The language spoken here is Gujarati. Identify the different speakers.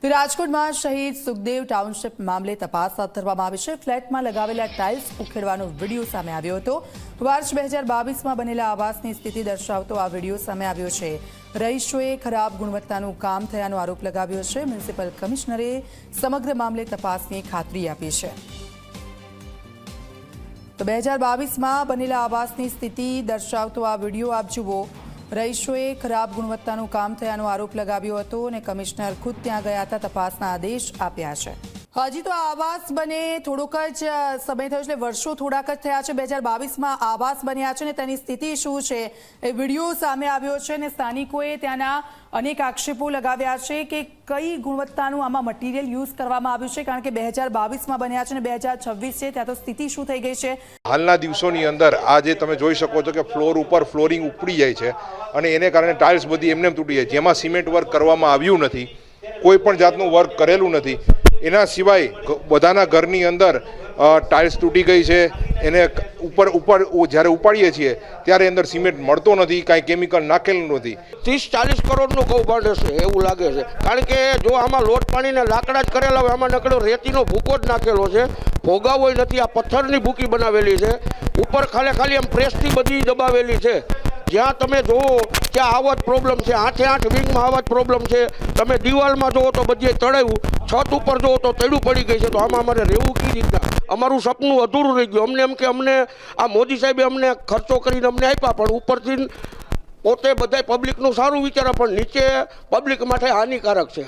Speaker 1: તો રાજકોટમાં શહીદ સુખદેવ ટાઉનશીપ મામલે તપાસ હાથ ધરવામાં આવી છે। ફ્લેટમાં લગાવેલા ટાઇલ્સ ઉખેડવાનો વિડીયો સામે આવ્યો હતો। વર્ષ 2022માં બનેલા આવાસની સ્થિતિ દર્શાવતો આ વિડીયો સામે આવ્યો છે। રહીશોએ ખરાબ ગુણવત્તાનું કામ થયાનો આરોપ લગાવ્યો છે। મ્યુનિસિપલ કમિશનરે સમગ્ર મામલે તપાસની ખાતરી આપી છે। તો 2022માં બનેલા આવાસની સ્થિતિ દર્શાવતો આ વિડીયો આપ જુઓ। રહીશોએ ખરાબ ગુણવત્તાનું કામ થયાનો આરોપ લગાવ્યો હતો અને કમિશનર ખુદ ત્યાં ગયા હતા, તપાસના આદેશ આપ્યા છે। હજી તો આવાસ બને થોડોક જ સમય થયો છે, વર્ષો થોડાક જ થયા છે। 2022માં આવાસ બન્યા છે અને તેની સ્થિતિ શું છે એ વિડીયો સામે આવ્યો છે અને સ્થાનિકોએ ત્યાંના અનેક આક્ષેપો લગાવ્યા છે કે કઈ ગુણવત્તાનું આમાં મટીરિયલ યુઝ કરવામાં આવ્યું છે, કારણ કે 2022માં બન્યા છે અને 2026 છે, ત્યાં તો સ્થિતિ શું થઈ ગઈ છે।
Speaker 2: હાલના દિવસોની અંદર આજે તમે જોઈ શકો છો કે ફ્લોર ઉપર ફ્લોરિંગ ઉપડી જાય છે અને એને કારણે ટાઇલ્સ બધી એમને તૂટી જાય, જેમાં સિમેન્ટ વર્ક કરવામાં આવ્યું નથી, કોઈ પણ જાતનું વર્ક કરેલું નથી। એના સિવાય બધાના ઘરની અંદર ટાઇલ્સ તૂટી ગઈ છે। એને ઉપર જ્યારે ઉપાડીએ છીએ ત્યારે અંદર સિમેન્ટ મળતો નથી, કાંઈ કેમિકલ નાખેલું નથી।
Speaker 3: 30-40 કરોડનું કૌભાંડ હશે એવું લાગે છે, કારણ કે જો આમાં લોટ પાણીને લાકડા જ કરેલા હોય, આમાં નકડો રેતીનો ભૂકો જ નાખેલો છે, ભોગાવો નથી, આ પથ્થરની ભૂકી બનાવેલી છે, ઉપર ખાલી એમ પ્રેસથી બધી દબાવેલી છે। જ્યાં તમે જુઓ ત્યાં આવા જ પ્રોબ્લેમ છે, 8 વિંગમાં આવા જ પ્રોબ્લેમ છે। તમે દિવાલમાં જુઓ તો બધે તળાવ્યું, છત ઉપર જુઓ તો તળું પડી ગઈ છે। તો આમાં અમારે રહેવું કઈ રીતના? અમારું સપનું અધૂરું રહી ગયું। અમને એમ કે અમને આ મોદી સાહેબે અમને ખર્ચો કરીને અમને આપ્યા, પણ ઉપરથી પોતે બધા પબ્લિકનું સારું વિચારે, પણ નીચે પબ્લિક માટે હાનિકારક છે।